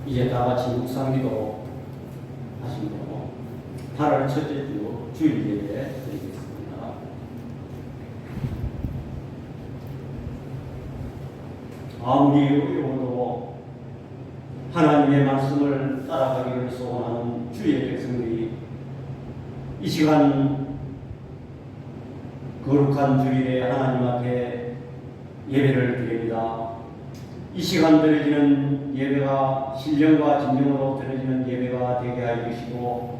이제 다 같이 묵상기도 하시고 8월 첫째 주 주일 예배 드리겠습니다. 아무리 어려워도 하나님의 말씀을 따라가기를 소원하는 주의 백성들이 이 시간 거룩한 주일에 하나님 앞에 예배를 드립니다. 이 시간 드려지는 예배가 신령과 진정으로 드려지는 예배가 되게 하여 주시고,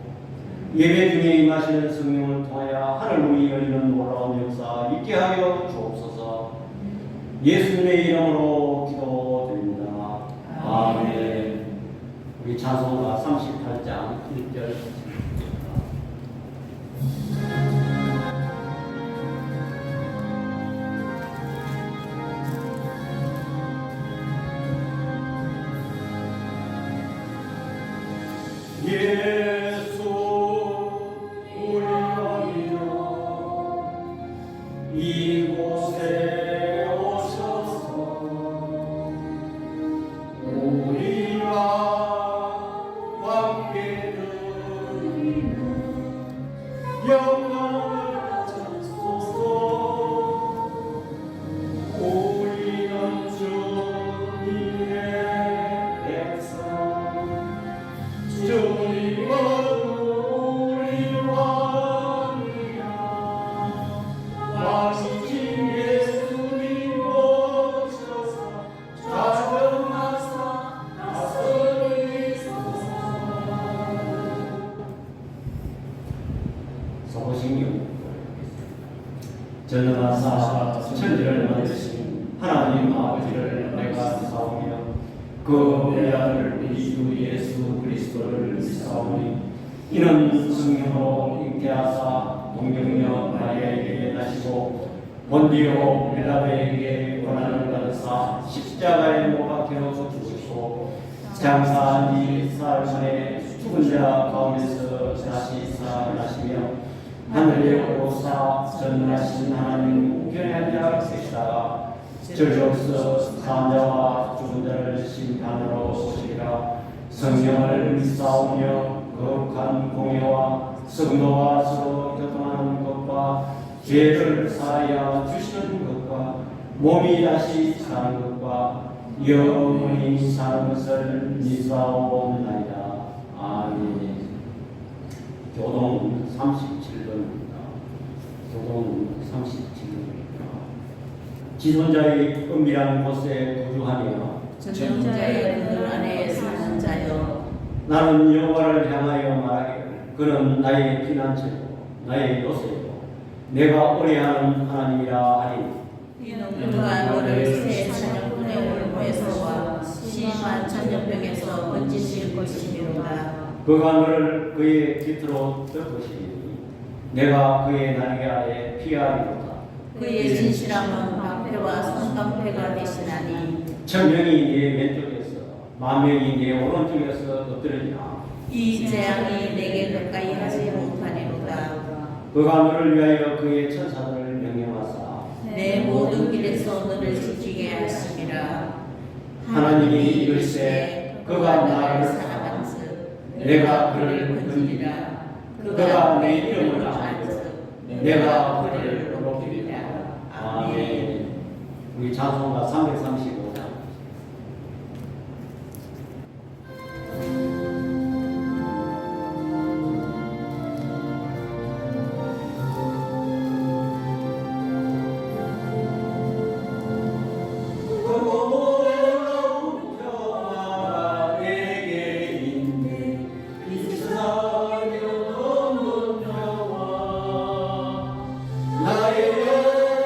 예배 중에 임하시는 성령을 통하여 하늘 문이 열리는 놀라운 역사 있게 하여 주옵소서. 예수님의 이름으로 기도드립니다. 아멘. 우리 찬송가 38장 1절 예수 우리 왕이여 이곳에 오셔서 우리와 함께 드리는 영광을 받소서. 우리는 주님의 백성, 주님은 우리 왕이야. 왕이신 예수님 오셔서 좌정하사 다스리소서. 서보신경 전능하사 천지를 만드신 하나님 아버지를 내가 사오며 그 외아들 우리 주 예수 그리스도를 믿사오니, 이는 성령으로 잉태하사 동정녀 마리아에게 나시고 본디오 빌라도에게 고난을 받으사 십자가에 못 박혀 죽으시고 장사한 지 사흘 만에 죽은 자 가운데서 다시 살아나시며 하늘에 오르사 전능하신 하나님 우편에 앉아 계시다가 저주없어 사한 자와 죽은 자를 심판하러 오시리라. 성령을 믿사오며 거룩한 공예와 성도와 서로 교통하는 것과 죄를 사하여 주시는 것과 몸이 다시 사는 것과 영원히 사는 것을 믿사옵나이다. 아멘. 교동 37번입니다. 교동 37번입니다. 지존자의 은밀한 곳에 거주하며 전정자의 그늘 안에 사는 자여, 나는 여호와를 향하여 말하기를 그는 나의 피난처요 나의 요새요 내가 의뢰하는 하나님이라 하리니, 이는 그가 너를 새 사냥꾼의 올무에서와 심한 전염병에서 건지실 것이니로다. 그가 너를 그의 깃으로 덮으시리니 내가 그의 날개 아래 피하리로다. 그의 진실함은 방패와 손깡패가 되시나니, 천명이 네 왼쪽에서 만명이 네 오른쪽에서 엎드러지나 이 재앙이 내게 가까이 하지 못하리로다. 그가 너를 위하여 그의 천사들을 명령하사 내 모든 길에서 너를 지키게 하심이라. 하나님이 이르시되 그가 나를 사랑한즉 내가 그를 건지리라. 그가 내 이름을 알아서 내가 그를 높이리라. 아멘. 우리 찬송가 335장. 나의 영혼을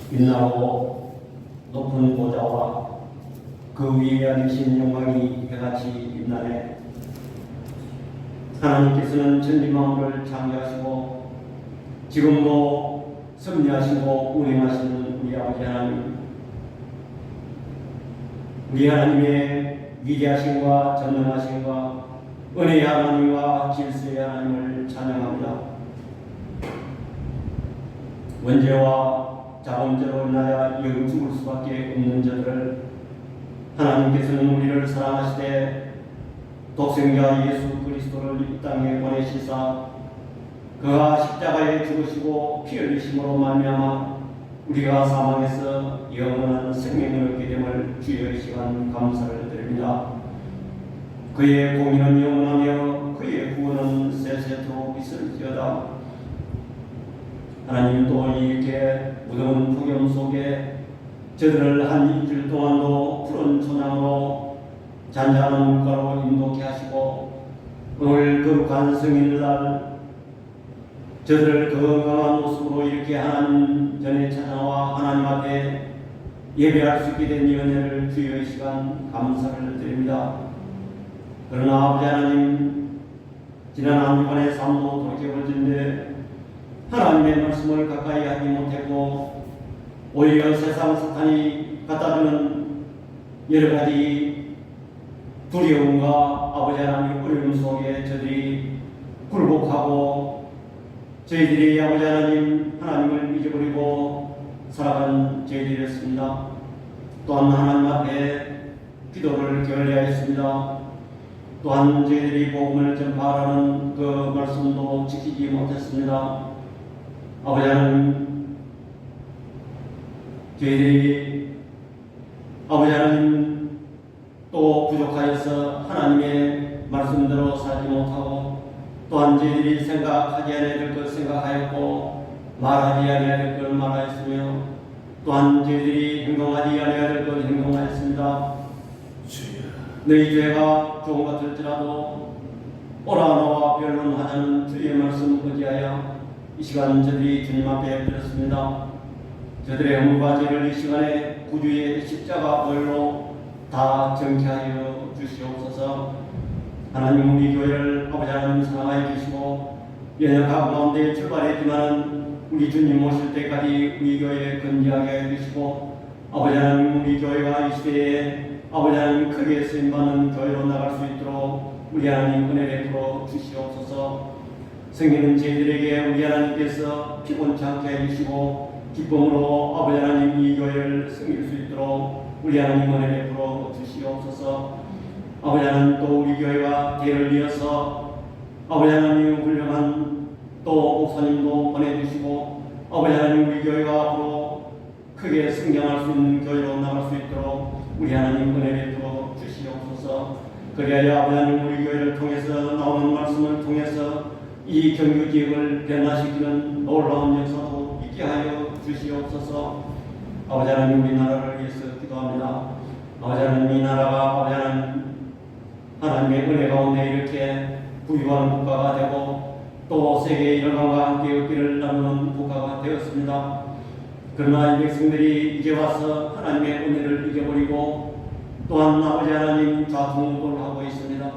빛나고 높은 보좌와 그 위에 앉으신 영광이 해같이 빛나네. 하나님께서는 천지 만물을 창조하시고 지금도 섭리하시고 운행하시는 우리 아버지 하나님, 우리 하나님의 위대하심과 전능하심과 은혜의 하나님과 질서의 하나님을 찬양합니다. 원죄와 자범죄로 인하여 영 죽을 수밖에 없는 저들을 하나님께서는 우리를 사랑하시되 독생자 예수 그리스도를 이 땅에 보내시사 그가 십자가에 죽으시고 피 흘리심으로 말미암아 우리가 사망에서 영원한 생명을 얻게 됨을 주의 시간 감사를 드립니다. 그의 공의는 영원하며 그의 구원은 세세토록 있을지어다. 하나님 또 이렇게 무더운 폭염 속에 저들을 한 일주일 동안도 푸른 초장으로 잔잔한 물가로 인도케 하시고 오늘 거룩한 성인날 저들을 건강한 모습으로 이렇게 하나님 전에 찾아와 하나님 앞에 예배할 수 있게 된 이 은혜를 주의 시간 감사를 드립니다. 그러나 아버지 하나님, 지난 한 주간의 삶도 돌이켜볼 때 하나님의 말씀을 가까이 하지 못했고 오히려 세상 사탄이 갖다주는 여러 가지 두려움과 아버지 하나님 어려움 속에 저들이 굴복하고 저희들이 아버지 하나님을 잊어버리고 살아간 저희들이었습니다. 또한 하나님 앞에 기도를 게을리하였습니다. 또한 저희들이 복음을 전파하라는 그 말씀도 지키지 못했습니다. 아버지 하나님, 저희들이 아버지 하나님 또 부족하여서 하나님의 말씀대로 살지 못하고 또한 저희들이 생각하지 않아야 될 것 생각하였고 말하지 않아야 될 것 말하였으며 또한 저희들이 행동하지 않아야 될 것 행동하였습니다. 너희 죄가 좋은 것 같을지라도 오라 너와 변론하자는 주의 말씀 의지하여 이 시간 저들이 주님 앞에 드렸습니다. 저들의 허물과 죄를 이 시간에 구주의 십자가 보혈로 다 정케하여 주시옵소서. 하나님 우리 교회를 아버지 하나님 사랑하여 주시고 연약한 가운데 출발했지만 우리 주님 오실 때까지 우리 교회에 건재하게 해 주시고 아버지 하나님 우리 교회가 이 시대에 아버지 하나님 크게 쓰임받는 교회로 나갈 수 있도록 우리 하나님 은혜 베풀어 주시옵소서. 성경은 저희들에게 우리 하나님께서 피곤치 않게 해주시고 기쁨으로 아버지 하나님 이 교회를 섬길 수 있도록 우리 하나님 은혜 베풀어 주시옵소서. 아버지 하나님 또 우리 교회가 대를 이어서 아버지 하나님 훌륭한 또 목사님도 보내주시고 아버지 하나님 우리 교회가 앞으로 크게 성장할 수 있는 교회로 나갈 수 있도록 우리 하나님 은혜 베풀어 주시옵소서. 그리하여 아버지 하나님 우리 교회를 통해서 나오는 말씀을 통해서 이 경주 지역을 변화시키는 놀라운 역사도 있게 하여 주시옵소서. 아버지 하나님 우리나라를 위해서 기도합니다. 아버지 하나님 이 나라가 아버지 하나님의 은혜 가운데 이렇게 부유한 국가가 되고 또 세계의 열강과 함께 얻기를 나누는 국가가 되었습니다. 그러나 이 백성들이 이제 와서 하나님의 은혜를 잊어버리고 또한 아버지 하나님 좌충우돌하고 있습니다.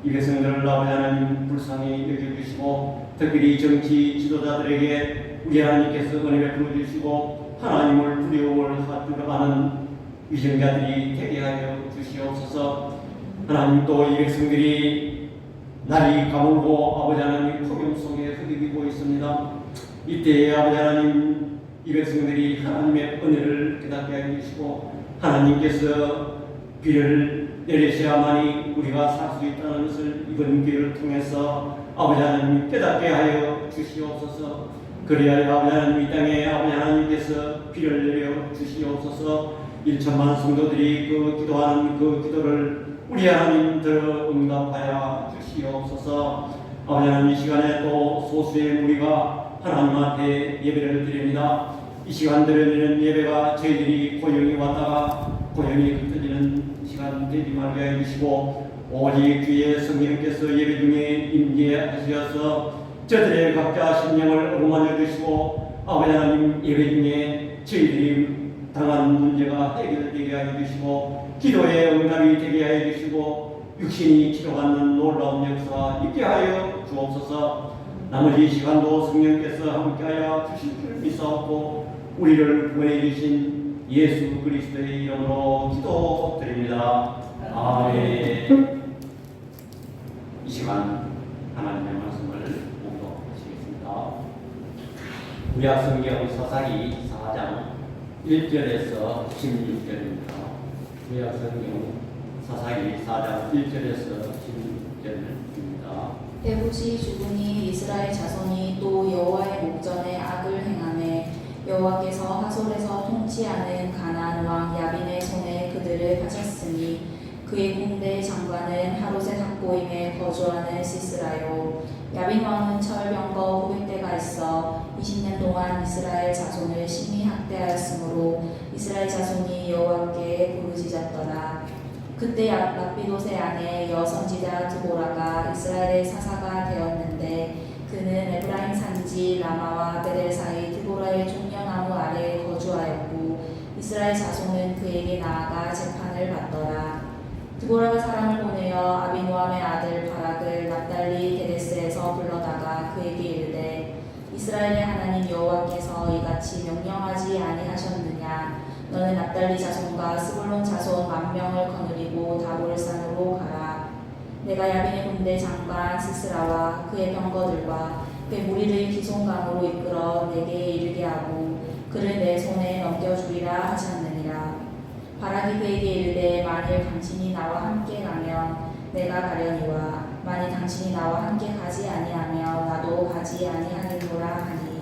이 백성들을 아버지 하나님 불쌍히 여겨주시고 특별히 정치 지도자들에게 우리 하나님께서 은혜 베풀어 주시고 하나님을 두려움을 줄 아는 위정자들이 되게 하여 주시옵소서. 하나님 또 이 백성들이 날이 가물고 아버지 하나님 폭염 속에 흐리고 있습니다. 이때에 아버지 하나님 이 백성들이 하나님의 은혜를 깨닫게 해주시고 하나님께서 비를 내리셔야만이 우리가 살 수 있다는 것을 이번 기회를 통해서 아버지 하나님 깨닫게 하여 주시옵소서. 그리하여 아버지 하나님 이 땅에 아버지 하나님께서 비를 내려 주시옵소서. 1천만 성도들이 그 기도하는 그 기도를 우리 하나님 들어 응답하여 주시옵소서. 아버지 하나님 이 시간에 또 소수의 무리가 하나님 앞에 예배를 드립니다. 이 시간 드리는 예배가 저희들이 고용이 왔다가 고용이 흩어지는 시간 되지 말게 해주시고 오직 주의 성령께서 예배 중에 임재하셔서 저들의 각자 심령을 어루만져 주시고 아버지 하나님 예배 중에 저희들이 당한 문제가 해결되게 하여 주시고 기도의 응답이 되게 하여 주시고 육신이 치료받는 놀라운 역사 있게 하여 주옵소서. 나머지 시간도 성령께서 함께하여 주실 줄 믿사옵고 우리를 구원해 주신 예수 그리스도의 이름으로 기도드립니다. 아멘. 이 시간 하나님의 말씀을 공독하시겠습니다. 구약 성경 사사기 4장 1절에서 16절입니다. 구약 성경 사사기 4장 1절에서 16절입니다. 에봇이 죽으니 이스라엘 자손이 또 여호와의 목전에 악을 행하매 여호와께서 하솔에서 통치하는 가나안 왕 야빈의 손에 그들을 파셨으니 그의 군대 장관은 하롯의 학고임에 거주하는 시스라요. 야빈 왕은 철병거 900대가 있어 20년 동안 이스라엘 자손을 심히 학대하였으므로 이스라엘 자손이 여호와께 부르짖었더라. 그때 랍비롯의 아내 여선지자 드보라가 이스라엘의 사사가 되었는데 그는 에브라임 산지 라마와 베델 사이 드보라의 종려나무 아래에 거주하였고 이스라엘 자손은 그에게 나아가 재판을 받더라. 드보라가 사람을 보내어 아비노함의 아들 바락을 납달리 게데스에서 불러다가 그에게 이르되 이스라엘의 하나님 여호와께서 이같이 명령하지 아니하셨느냐. 너는 납달리 자손과 스불론 자손 10,000명을 거느리고 다볼산으로 가라. 내가 야빈의 군대 장관 시스라와 그의 병거들과 그의 무리를 기송강으로 이끌어 내게 이르게 하고 그를 내 손에 넘겨주리라 하셨느니라. 바락이 그에게 이르되 만일 당신이 나와 함께 가면 내가 가려니와 만일 당신이 나와 함께 가지 아니하면 나도 가지 아니하리로라 하니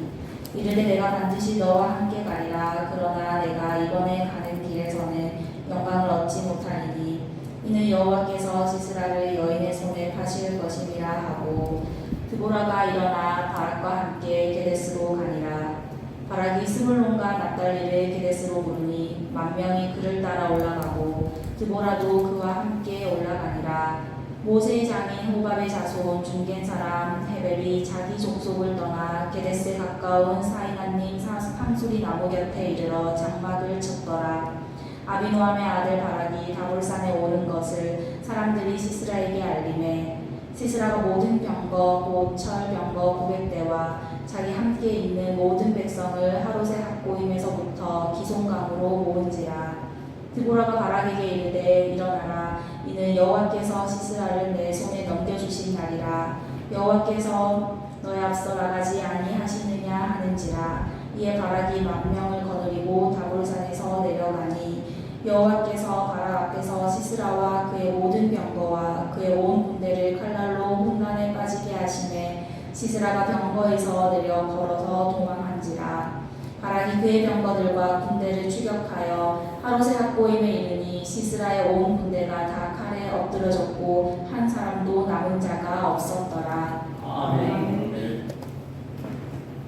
이르되 내가 반드시 너와 함께 가리라. 그러나 내가 이번에 가는 길에서는 영광을 얻지 못하리니 이는 여호와께서 시스라를 여인의 손에 파실 것임이라 하고 드보라가 일어나 바락과 함께 게데스로 가니라. 바락이 스불론과 납달리를 게데스로 부르니 10,000명이 그를 따라 올라가고 드보라도 그와 함께 올라가니라. 모세의 장인 호밥의 자손 중겐 사람 헤벨이 자기 족속을 떠나 게데스에 가까운 사이나님 황수리 나무 곁에 이르러 장막을 쳤더라. 아비노함의 아들 바락이 다볼산에 오른 것을 사람들이 시스라에게 알림해 시스라가 모든 병거 곧 철병거 900대와 자기 함께 있는 모든 백성을 하롯의 학고임에서부터 기송강으로 모은지라. 드보라가 바락에게 이르되 일어나라. 이는 여호와께서 시스라를 내 손에 넘겨주신 날이라. 여호와께서 너의 앞서 나가지 아니하시느냐 하는지라. 이에 바락이 10,000명을 거느리고 다볼산에서 내려가니 여호와께서 바락 앞에서 시스라와 그의 모든 병거와 그의 온 군대를 칼날로 혼란에 빠지게 하심에 시스라가 병거에서 내려 걸어서 도망한지라. 바락이 그의 병거들과 군대를 추격하여 하롯의 학고임에 이르니 시스라의 온 군대가 다 칼에 엎드러졌고 한 사람도 남은 자가 없었더라. 아멘.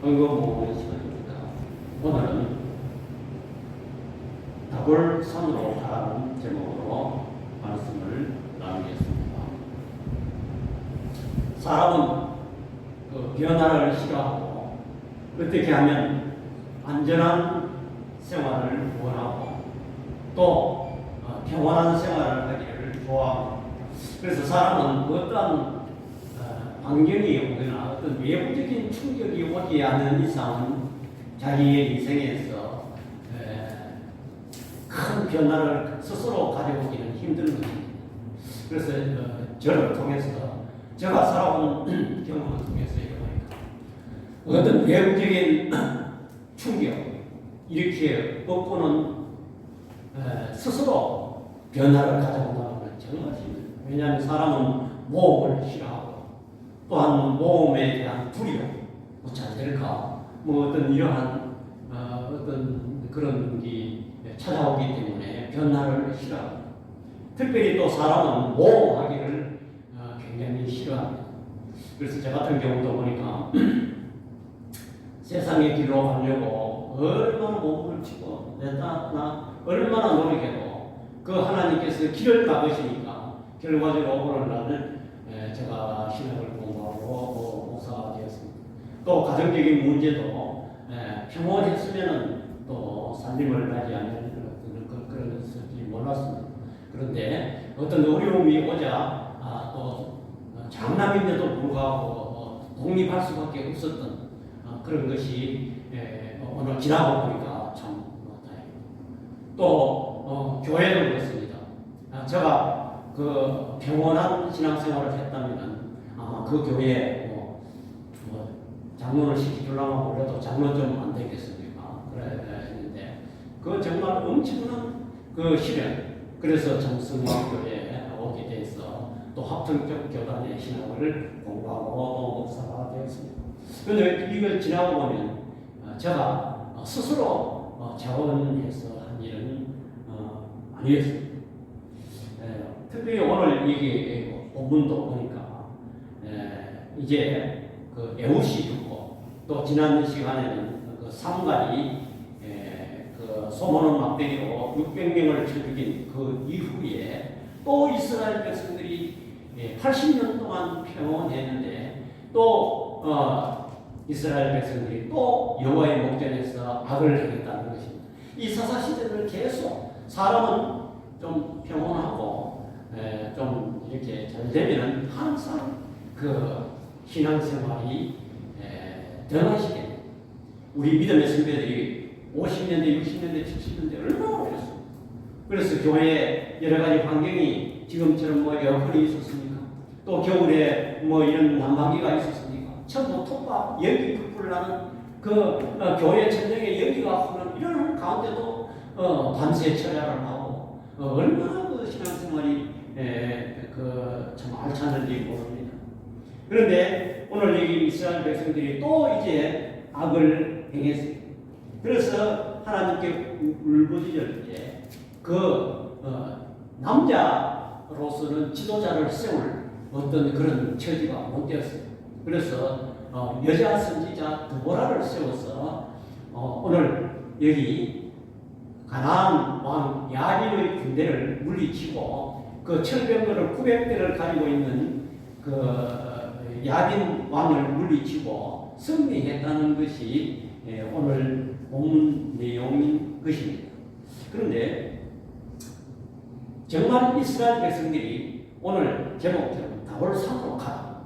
언급의 시간입니다. 오늘은 다볼산으로 가라는 제목으로 말씀을 나누겠습니다. 사람은 그 변화를 싫어하고 어떻게 하면 안전한 생활을 원하고 또 평온한 생활을 하기를 좋아하고 그래서 사람은 어떠한 환경이 오거나 어떤 외부적인 충격이 오지 않는 이상은 자기의 인생에서 큰 변화를 스스로 가져오기는 힘든 것입니다. 그래서 저를 통해서 제가 살아온 경험을 통해서 이렇게 어떤 외부적인 충격 이렇게 얻고는 스스로 변화를 가져온다는 건 정말 힘들어요. 왜냐하면 사람은 모험을 싫어하고 또한 모험에 대한 두려움, 잘 될까 뭐 어떤 이러한 어떤 그런 게 찾아오기 때문에 변화를 싫어합니다. 특별히 또 사람은 모험하기를 굉장히 싫어합니다. 그래서 저 같은 경우도 보니까 세상의 길로 가려고 얼마나 몸을 치고 나 얼마나 노력해도 그 하나님께서 길을 막으시니까 결과적으로 오늘날은 제가 신학을 공부하고 목사가 되었습니다. 또 가정적인 문제도 평온했으면은 또 살림을 맞이하는 그런 것인지 몰랐습니다. 그런데 어떤 어려움이 오자 또 장남인데도 불구하고 독립할 수밖에 없었던 그런 것이 오늘 지나고 보니까 참 다행입니다. 또 교회도 그렇습니다. 제가 그 평온한 신앙생활을 했다면 아마 그 교회에 장로를 시키려고 그래도 장로 좀 안 되겠습니까? 그랬는데 그 정말 엄청난 그 시련. 그래서 정승왕교회에 오게 돼서 또 합정적 교단의 신학을 공부하고 또 목사가 되었습니다. 그런데 이걸 지나고 보면 제가 스스로 자원해서 한 일은 아니었습니다. 특별히 오늘 이게 본문도 보니까 이제 그 에웃이 죽고 또 지난 시간에는 그 삼갈이 그 소모는 막대기로 600명을 죽인 그 이후에 또 이스라엘 백성들이 80년 동안 평온했는데 또 이스라엘 백성들이 또 여호와의 목전에서 악을 행했다는 것입니다. 이 사사 시대를 계속 사람은 좀 평온하고 좀 이렇게 잘 되면 항상 그 신앙생활이 변화시게 우리 믿음의 선배들이 50년대, 60년대, 70년대 얼마나 오랬습니까? 그래서 교회에 여러 가지 환경이 지금처럼 뭐 에어컨이 있었습니까? 또 겨울에 뭐 이런 난방기가 있었습니까? 전부 톱밥, 연기 불불 나는 그 교회 천정에 연기가 흐르는 이런 가운데도 밤새 철야를 하고 얼마나 그 신앙생활이 참 알찼는지 모릅니다. 그런데 오늘 여기 이스라엘 백성들이 또 이제 악을 행했습니다. 그래서 하나님께 울부짖을 때 그 남자로서는 지도자를 세울 어떤 그런 처지가 못 되었어요. 그래서 여자 선지자 드보라를 세워서 오늘 여기 가나안 왕 야빈의 군대를 물리치고 그 철병거를 900대를 가지고 있는 그 야빈 왕을 물리치고 승리했다는 것이 오늘 본문 내용인 것입니다. 그런데 정말 이스라엘 백성들이 오늘 제목처럼 다볼산으로 가라.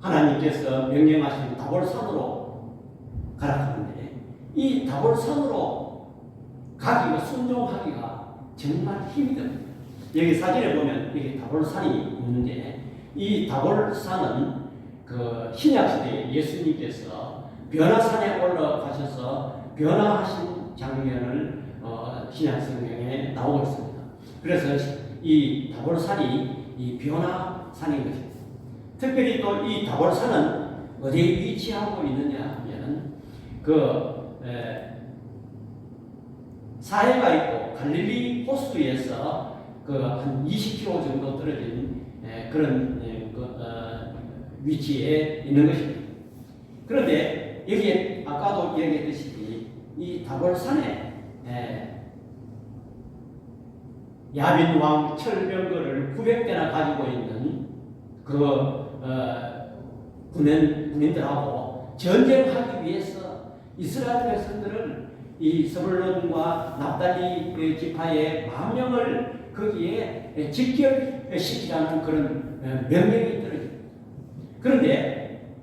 하나님께서 명령하신 다볼산으로 가라 하는데 이 다볼산으로 가기가 순종하기가 정말 힘이 듭니다. 여기 사진에 보면 여기 다볼산이 있는데 이 다볼산은 그 신약시대에 예수님께서 변화산에 올라가셔서 변화하신 장면을 신약성경에 나오고 있습니다. 그래서 이 다볼산이 이 변화산인 것입니다. 특별히 또 이 다볼산은 어디에 위치하고 있느냐 하면 그 사해가 있고 갈릴리 호수에서 그 한 20km 정도 떨어진 그런 위치에 있는 것입니다. 그런데 여기에 아까도 얘기했듯이 이 다볼산에 야빈 왕 철병거를 900대나 가지고 있는 그 군인들하고 전쟁하기 위해서 이스라엘 백성들을 이 스불론과 납달리 지파의 10,000명을 거기에 직결시키라는 그런 명령이 떨어집니다. 그런데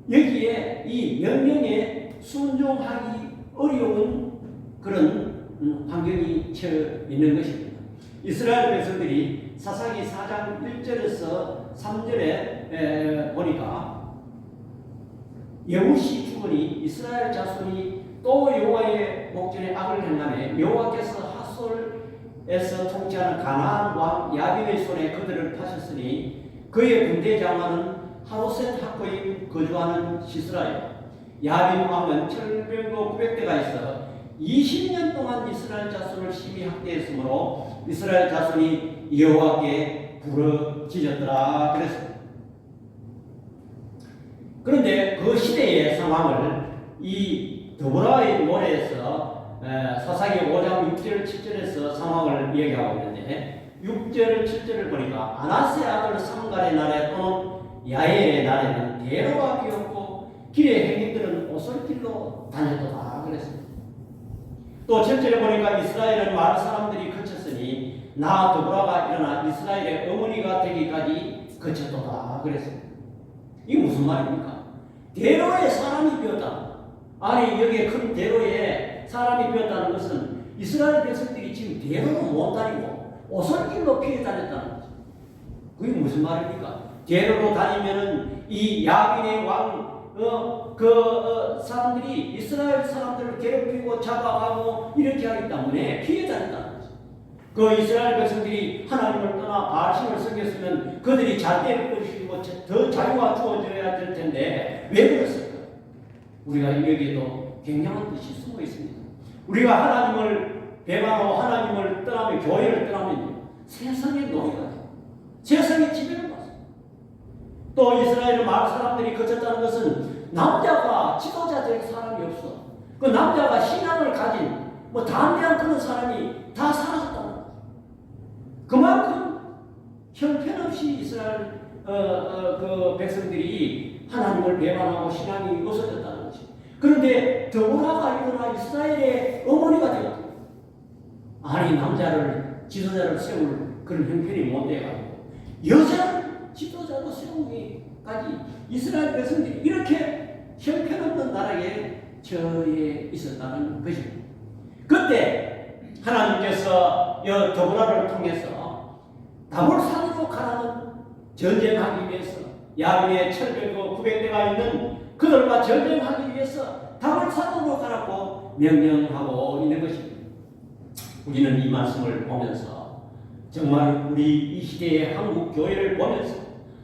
여기에 이 명령에 순종하기 어려운 그런 환경이 처해 있는 것입니다. 이스라엘 백성들이 사사기 4장 1절에서 3절에 보니까 여우시 죽으니 이스라엘 자손이 또 여호와의 목전에 악을 행하매 여호와께서 하솔에서 통치하는 가나안 왕 야빈의 손에 그들을 파셨으니 그의 군대 장관은 하로셋 하코임 거주하는 시스라요. 야빈 왕은 철병거 900대가 있어 20년 동안 이스라엘 자손을 심히 학대했으므로 이스라엘 자손이 여호와께 부르짖었더라 그랬습니다. 그런데 그 시대의 상황을 이 드보라의 노래에서 사사기 5장 6절 7절에서 상황을 얘기하고 있는데 6절 7절을 보니까 아나세 아들 삼갈의 날에 또는 야엘의 날에는 대로가 비었고 길의 행인들은 오솔길로 다녔도다 그랬습니다. 또 7절에 보니까 이스라엘은 많은 사람들이 그쳤으니 나 드보라가 일어나 이스라엘의 어머니가 되기까지 그쳤도다 그랬어요. 이게 무슨 말입니까? 대로에 사람이 비었다. 아니 여기에 큰 대로에 사람이 비었다는 것은 이스라엘 백성들이 지금 대로로 못 다니고 오솔길로 피해 다녔다는 거죠. 그게 무슨 말입니까? 대로로 다니면은 이 야빈의 왕 사람들이 이스라엘 사람들을 괴롭히고 잡아가고 이렇게 하기 때문에 피해 다녔다는 거죠. 그 이스라엘 백성들이 하나님을 떠나 바알신을 섬겼으면 그들이 잣대를 뿌리시고 더 자유가 주어져야 될 텐데 왜 그랬을까? 우리가 여기에도 굉장한 뜻이 숨어 있습니다. 우리가 하나님을 배반하고 하나님을 떠나면 교회를 떠나면 세상의 노예가 돼요. 세상의 지배를 받아요. 또 이스라엘의 많은 사람들이 거쳤다는 것은 남자가 지도자 될 사람이 없어. 그 남자가 신앙을 가진 담대한 그런 사람이 다 사라졌다는 거예요. 그만큼 형편없이 이스라엘 그 백성들이 하나님을 배반하고 신앙이 없어졌다는 거지. 그런데 드보라가 일어나 이스라엘의 어머니가 되었다. 아니 남자를 지도자를 세울 그런 형편이 못 돼가지고 여자를 지도자로 세우기까지 이스라엘 백성들이 이렇게 형편없는 나라에 처해 있었다는 것입니다. 그때 하나님께서 드보라를 통해서 다볼산으로 가라는 전쟁하기 위해서 야빈의 900대가 있는 그들과 전쟁하기 위해서 다볼산으로 가라고 명령하고 있는 것입니다. 우리는 이 말씀을 보면서 정말 우리 이 시대의 한국 교회를 보면서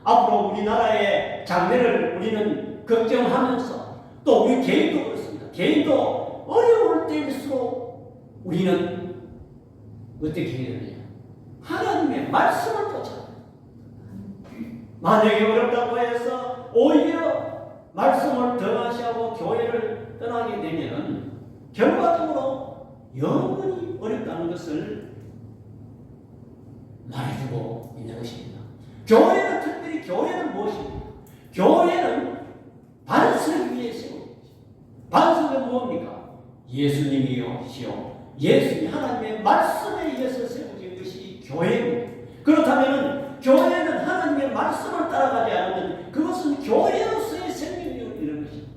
앞으로 우리나라의 장래를 우리는 걱정하면서 또 우리 개인도 그렇습니다. 개인도 어려울 때일수록 우리는 어떻게 해야 되냐? 하나님의 말씀을 쫓아. 만약에 어렵다고 해서 오히려 말씀을 등하시하고 교회를 떠나게 되면 결과적으로 영원히 어렵다는 것을 말해주고 있는 것입니다. 교회는 특별히 교회는 무엇입니까? 교회는 반석 위에 세워진 것입니다. 반석은 뭡니까? 예수님이시요 예수님 하나님의 말씀에 의해서 세워진 것이 교회입니다. 그렇다면 교회는 하나님의 말씀을 따라가지 않으면 그것은 교회로서의 생명력을 잃는 것입니다.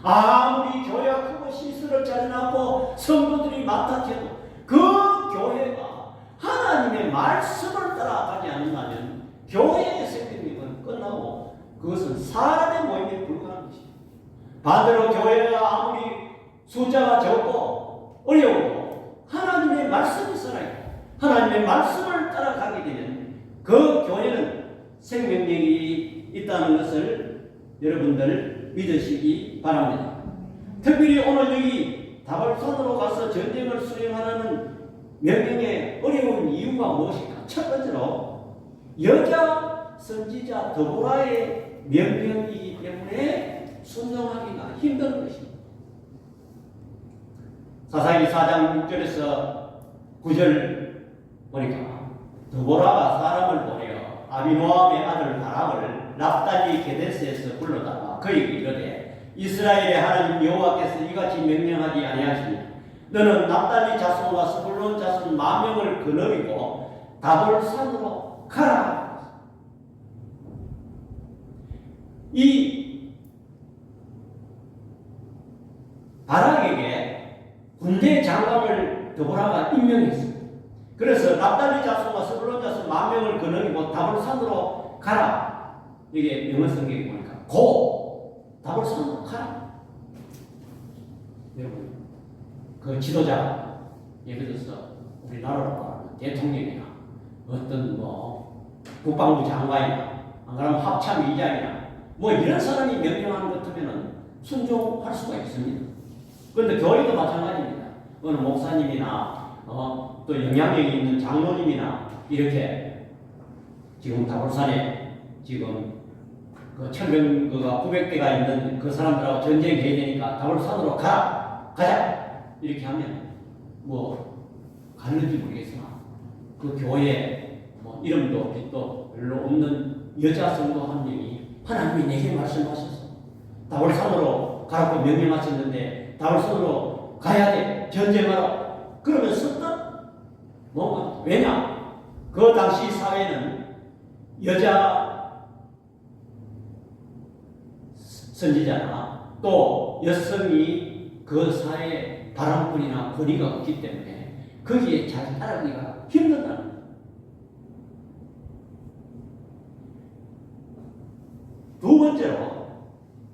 아무리 교회가 크고 시설을 잘 해놨고 성도들이 많다 해도 그 교회가 하나님의 말씀을 따라가지 않는다면 교회의 생명력은 끝나고 그것은 사람의 모임에 불과한 것입니다. 반대로 교회가 아무리 숫자가 적고 어려우고 하나님의 말씀이 살아있고 하나님의 말씀을 따라가게 되면 그 교회는 생명력이 있다는 것을 여러분들 믿으시기 바랍니다. 특별히 오늘 여기 다볼산으로 가서 전쟁을 수행하라는 명령의 어려운 이유가 무엇일까? 첫 번째로 여자 선지자 드보라의 명령이기 때문에 순종하기가 힘든 것입니다. 사사기 4장 6절에서 9절 보니까 드보라가 사람을 보내어 아비노함의 아들 바락을 납달리 게데스에서 불러다가 그에게 이르되 이스라엘의 하나님 여호와께서 이같이 명령하지 아니하시니 너는 납달리 자손과 스불론 자손 10,000명을 거느리고 다볼산으로 가라. 이 바락에게 군대 장관을 드보라가 임명했습니다. 그래서 납달리 자손과 스불론 자손 10,000명을 거느리고 다볼산으로 가라. 이게 영어성경에 보니까 고 다볼산으로 가라. 여러분 그 지도자 예를 들어서 우리나라로 말하는 대통령이나 어떤 국방부 장관이나 안 그러면 합참의장이나 이런 사람이 명령하는 것 같으면 순종할 수가 있습니다. 그런데 교회도 마찬가지입니다. 어느 목사님이나 또 영향력이 있는 장로님이나 이렇게 지금 다볼산에 지금 그 철병거가 900대가 있는 그 사람들하고 전쟁해야 되니까 다볼산으로 가자 이렇게 하면 갔는지 모르겠으나 그 교회에 이름도 빛도 별로 없는 여자 성도 한 명이 하나님이 내게 말씀하셔서 다볼산으로 가라고 명령하셨는데 다볼산으로 가야 돼. 전쟁하러. 그러면 썼다? 뭔가. 왜냐? 그 당시 사회는 여자 선지자나 또 여성이 그 사회에 바람뿐이나 권위가 없기 때문에 거기에 잘 따라가기가 힘들다는 거예요. 두 번째로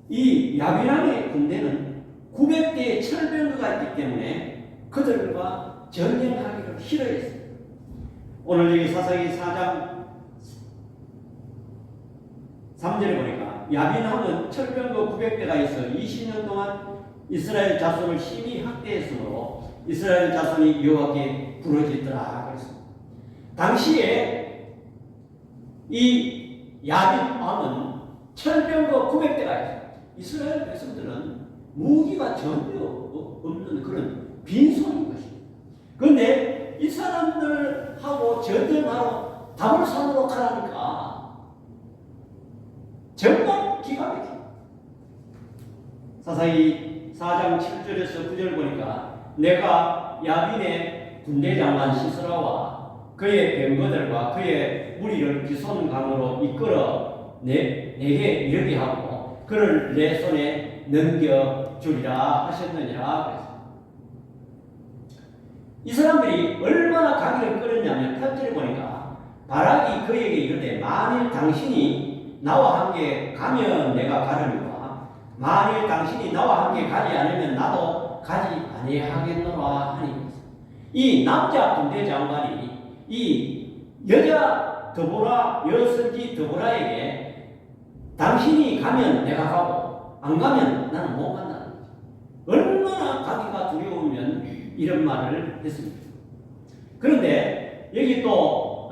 이 야비랑의 군대는 900대의 철병거가 있기 때문에 그들과 전쟁하기를 싫어했어요. 오늘 여기 사사기 4장 3절에 보니까 야빈함은 철병거 900대가 있어 20년 동안 이스라엘 자손을 심히 학대했으므로 이스라엘 자손이 여호와께 부르짖더라 그랬습니다. 당시에 이 야빈함은 철병거 900대가 있어요. 이스라엘 백성들은 무기가 전혀 없는 그런 빈손인 것입니다. 그런데 이 사람들하고 전쟁하러 다볼산으로 가라니까 정말 기가 막혀요. 사사기 4장 7절에서 9절 보니까 내가 야빈의 군대장관 시스라와 그의 병거들과 그의 무리를 기손강으로 이끌어 내게 이르게 하고 그를 내 손에 넘겨주리라 하셨느니라 그랬어요. 이 사람들이 얼마나 가기를 끌었냐면 8절에 보니까 바락이 그에게 이르되 만일 당신이 나와 함께 가면 내가 가려니와 만일 당신이 나와 함께 가지 않으면 나도 가지 아니하겠노라 하니 이 남자 군대 장관이 이 여자 드보라 여선지 드보라에게 당신이 가면 내가 가고 안 가면 나는 못 간다는 거죠. 얼마나 가기가 두려우면 이런 말을 했습니다. 그런데 여기 또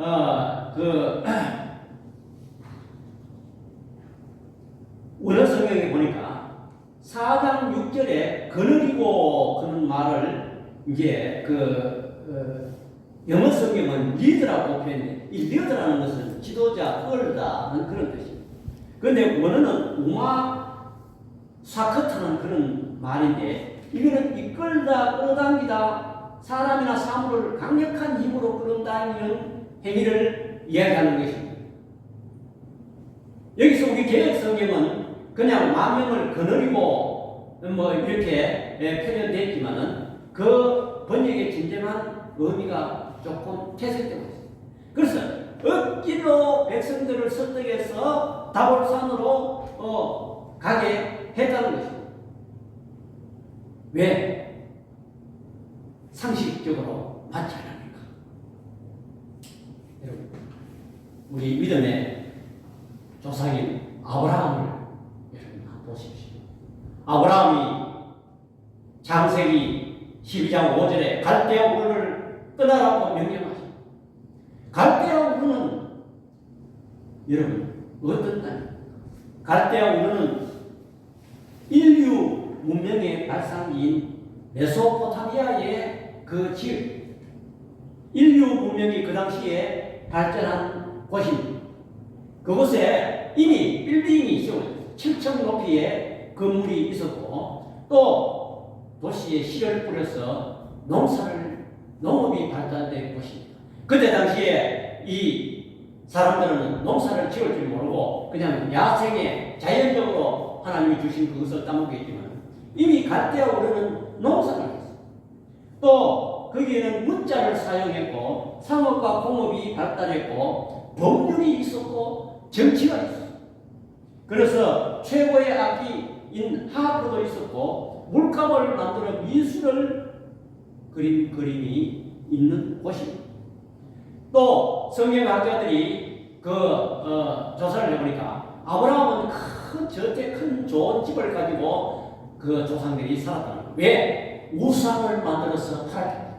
원어 성경에 보니까 4장 6절에 거느리고 그런 말을 이제 영어 성경은 리더라고 표현해. 이 리더라는 것은 지도자, 끌다는 그런 뜻입니다. 그런데 원어는 우마 사커트는 그런 말인데 이거는 이끌다, 끌어당기다, 사람이나 사물을 강력한 힘으로 끌어당기는 행위를 이야기하는 것입니다. 여기서 우리 개혁 성경은 그냥 만명을 거느리고 뭐 이렇게 표현되어 있지만은 그 번역의 진정한 의미가 조금 퇴색되고 있습니다. 그래서 억지로 백성들을 설득해서 다볼산으로 가게 했다는 것입니다. 왜? 상식적으로 맞지 않으니까. 여러분, 우리 믿음의 조상인 아브라함을 여러분 한번 보십시오. 아브라함이 창세기 12장 5절에 갈대아 우르를 떠나라고 명령하십니다. 갈대아 우르는 여러분 어떤 땅입니까? 갈대아 우르는 인류 문명의 발상지인 메소포타미아의 그 지역, 인류 문명이 그 당시에 발전한 곳입니다. 그곳에 이미 빌딩이 세워졌어요. 7층 높이의 건물이 있었고 또 도시에 씨를 뿌려서 농업이 발달된 곳입니다. 그때 당시에 이 사람들은 농사를 지을 줄 모르고 그냥 야생에 자연적으로 하나님이 주신 그것을 따먹고 있지만 이미 갈대아 우르는 농사를 했어요. 또 거기에는 문자를 사용했고 상업과 공업이 발달했고 법률이 있었고 정치가 있었어요. 그래서 최고의 악기인 하프도 있었고 물감을 만들어 미술을 그림이 있는 곳입니다. 또 성경학자들이 조사를 해보니까 아브라함은 큰 좋은 집을 가지고 그 조상들이 살았다는 거예요. 왜? 우상을 만들어서 팔았다.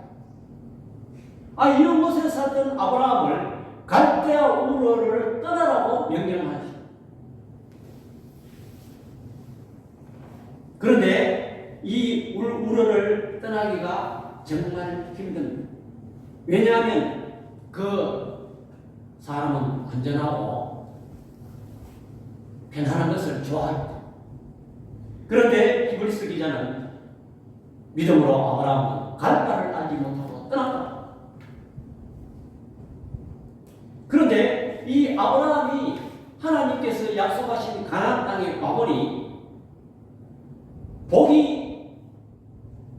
이런 곳에 살던 아브라함을 갈대아 우르를 떠나라고 명령하죠. 그런데 이 우르를 떠나기가 정말 힘듭니다. 왜냐하면 그 사람은 안전하고 편안한 것을 좋아합니다. 그런데 히브리서 기자는 믿음으로 아브라함은 갈 바를 알지 못하고 떠났다. 그런데 이 아브라함이 하나님께서 약속하신 가나안 땅에 와보니 복이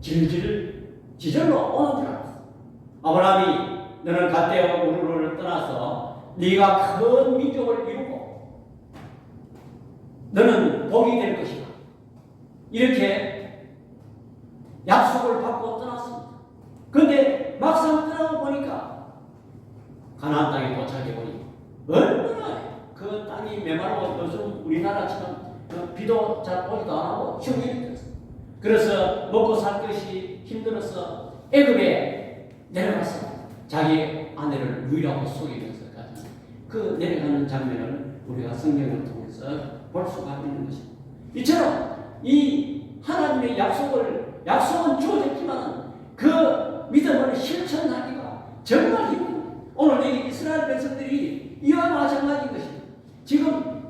질질 지절로 오는 줄 알았어. 아브라함이 너는 갈대아 우르를 떠나서 네가 큰 민족을 이루고 너는 복이 될 것이다. 이렇게 약속을 받고 떠났습니다. 그런데 막상 떠나고 보니까 가나안 땅에 도착해보니 얼마나 그 땅이 메마르고 요즘 우리나라처럼 비도 잘 오지도 않고 흉년이 들었어요. 그래서 먹고 살 것이 힘들어서 애굽에 내려가서 자기 아내를 유일하고 속이면서까지 그 내려가는 장면을 우리가 성경을 통해서 볼 수가 있는 것입니다. 이처럼 이 하나님의 약속은 주어졌지만 그 믿음을 실천하기가 정말 힘듭니다. 오늘 이 이스라엘 백성들이 이와 마찬가지인 것입니다. 지금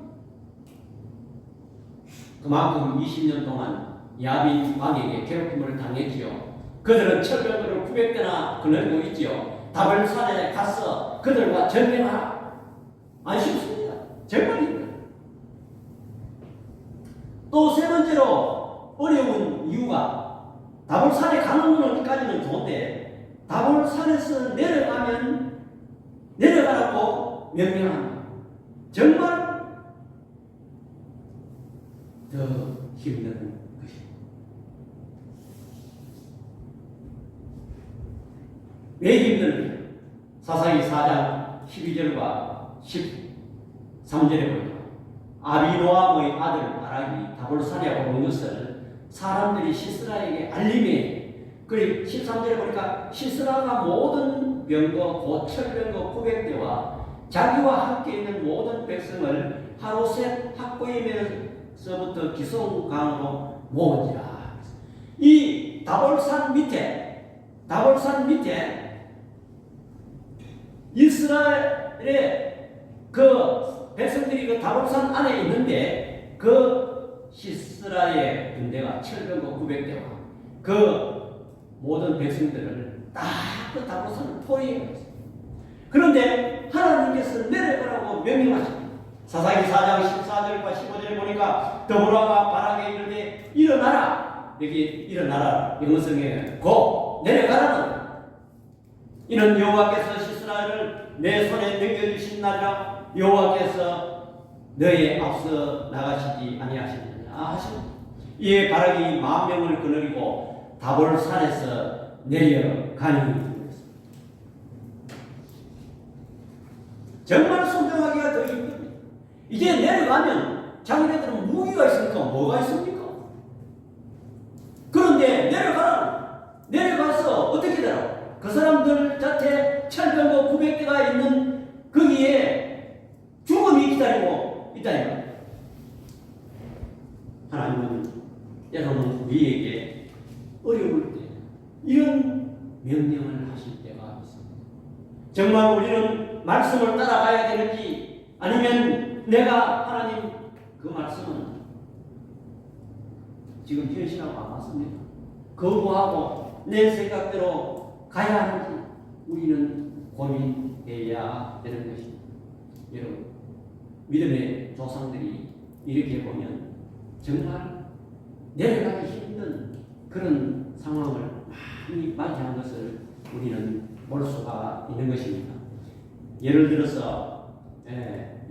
그만큼 20년 동안 야빈 왕에게 괴롭힘을 당했지요. 그들은 철병거를 900대나 거느리고 있지요. 다볼산에 가서 그들과 전쟁하라. 안 쉽습니다. 정말 힘들어요. 또 세 번째로 어려운 이유가 다볼산에 가는 것까지는 좋은데 다볼산에서 내려가라고 명령합니다. 정말 더 힘든 것입니다. 왜 힘드는가? 사사기 4장 12절과 13절에 보니까 아비노함의 아들 바락이 다볼산에 오는 것을 사람들이 시스라에게 알림해. 그리고 13절에 보니까 시스라가 모든 병거 곧 철병거 900대와 자기와 함께 있는 모든 백성을 하루셋 학고임에서부터 기송강으로 모은지라. 이 다볼산 밑에 이스라엘의 그 백성들이 그 다볼산 안에 있는데 그 시스라의 군대가 철병거 900대와 그 모든 백성들을 다 그 다볼산을 포위해버렸어요. 그런데 하나님께서 내려가라고 명령하십니다. 사사기 4장 14절과 15절에 보니까 더보라가 바락에 이르되 일어나라. 여기 일어나라 영어성에 고 내려가라는 이는 여호와께서 시스라를 내 손에 넘겨주신 날이라. 여호와께서 너의 앞서 나가시지 아니하시느냐 하십니다. 이에 바락이 10,000명을 거느리고 다볼산에서 내려가니 정말 순종하기가 더 힘듭니다. 이제 내려가면 자기네들은 무기가 있으니까 뭐가 있습니까? 그런데 내려가서 어떻게 되나? 그 사람들 자체 철병거 900대가 있는 거기에 죽음이 기다리고 있다니까. 하나님은 여러분 우리에게 어려울 때 이런 명령을 하실 때가 있습니다. 정말 우리는 말씀을 따라가야 되는지 아니면 내가 하나님 그 말씀은 지금 현실하고 안 맞습니다. 거부하고 내 생각대로 가야 하는지 우리는 고민해야 되는 것입니다. 여러분 믿음의 조상들이 이렇게 보면 정말 내려가기 힘든 그런 상황을 많이 맞이한 것을 우리는 볼 수가 있는 것입니다. 예를 들어서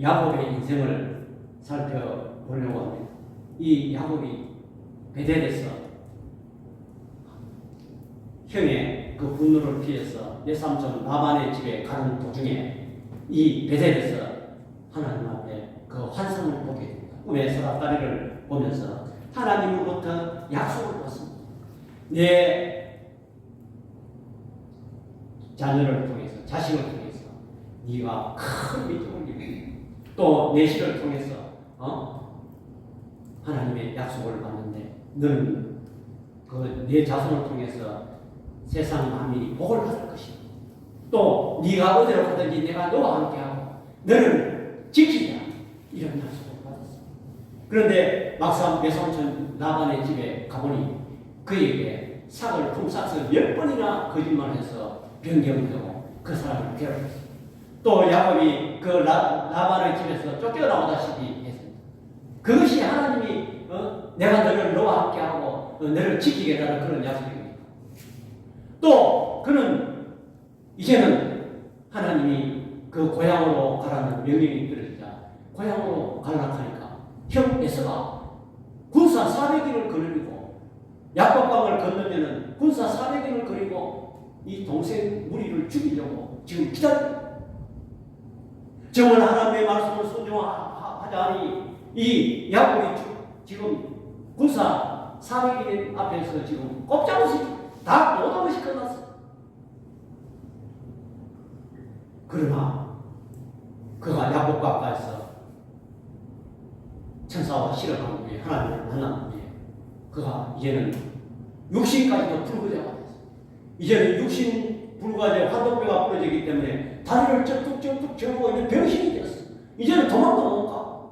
야곱의 인생을 살펴보려고 합니다. 이 야곱이 베델에서 형의 그 분노를 피해서 외삼촌 라반의 집에 가는 도중에 이 베델에서 하나님 앞에 그 환상을 보게 됩니다. 꿈에 소라다리를 보면서 하나님으로부터 약속을 받습니다. 내 자녀를 통해서 자식을 통해서 네가 큰 민족을 이루고 또 내시를 통해서 하나님의 약속을 받는데 너는 그 내 자손을 통해서 세상 만민이 복을 받을 것이다. 또 네가 어디로 가든지 내가 너와 함께하고 너를 지키리라. 이런 약속을 받았어. 그런데 막상 외삼촌 라반의 집에 가보니 그에게 삭을 품삯을 10번이나 거짓말해서 변경되고 그 사람을 괴롭혔습니다. 또 야곱이 그 라반의 집에서 쫓겨나오다시피 했습니다. 그것이 하나님이 내가 너를 너와 함께하고 너를 지키겠다는 그런 약속입니다. 또 그는 이제는 하나님이 그 고향으로 가라는 명령이 떨어지자 고향으로 가려고 하니까 형 에서가 군사 400인을 거느리고 야곱강을 건너면은 군사 400인을 거리고 이 동생 무리를 죽이려고 지금 기다립니다. 정말 하나님의 말씀을 순종하자니 이 야곱이 지금 군사 400인 앞에서 지금 꼼짝없이 다 모든 것이 끝났어. 그러나 그가 야곱 가까이서 천사와 실험한 후에 하나님을 만난 후에 그가 이제는 육신까지도 불구자가 됐어. 이제는 육신 불구자의 화동뼈가 부러지기 때문에 다리를 쩍뚝쩍뚝 저고 있는 병신이 되었어. 이제는 도망도 못 가.